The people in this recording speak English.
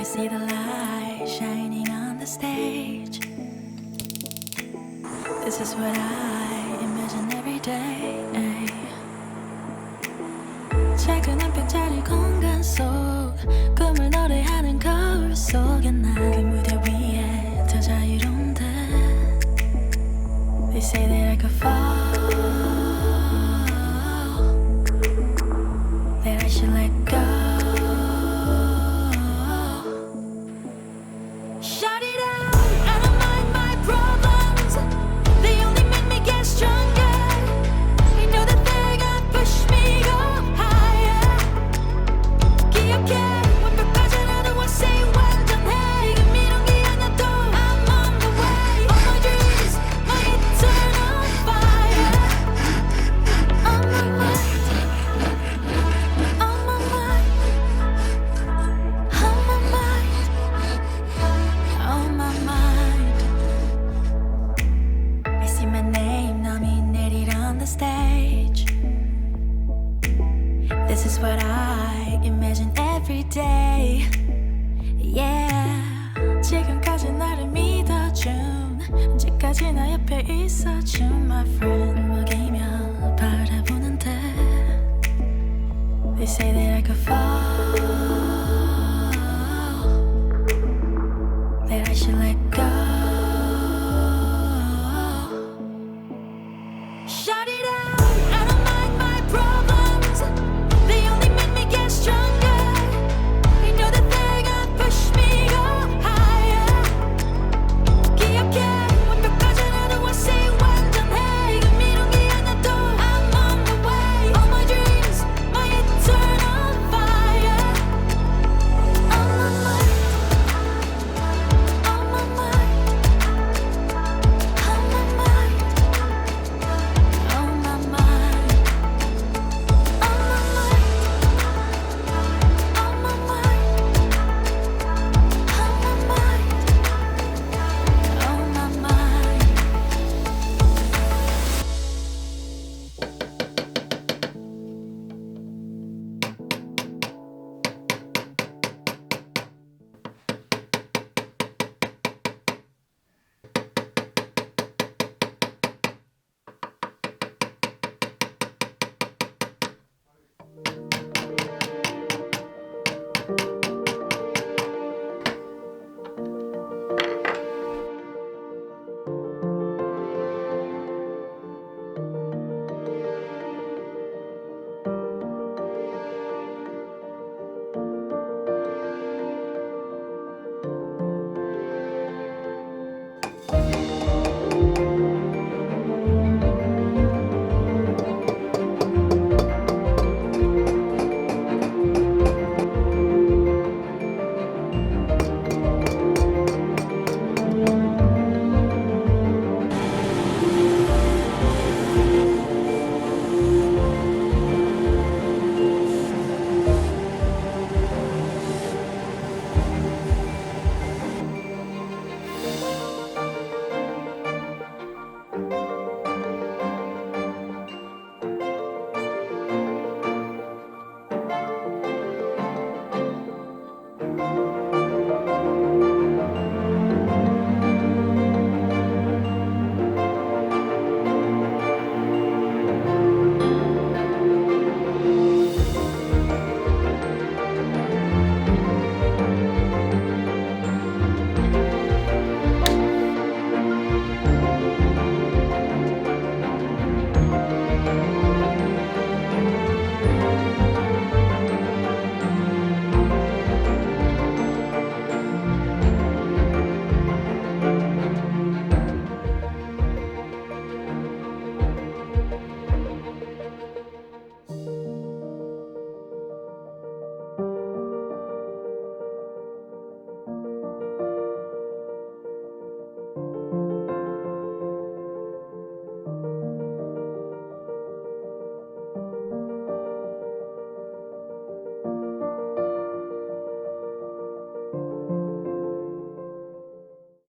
see the light shining on the stage. This is what I imagine every day. 작은 한 뼘짜리 공간 속 꿈을 노래하는 거울 속에 난 그 무대 위에 더 자유로운데. They say that I could fall, that I should let go. Shut it out, I don't mind my problems. They only make me get stronger. You know that they're gonna push me go higher. 기억해, 완벽하잖아도 I say 완전해. 지금 이런 게 아니어도 I'm on the way. All my dreams, my eternal fire. On my mind, on my mind, on my mind, on my mind. I see my name nominated on the stage. This is what I imagine every day. Yeah. 지금까지 나를 믿어준, 언제까지 나 옆에 있어준 my friend. 먹이며 바라보는데. They say that I could fall,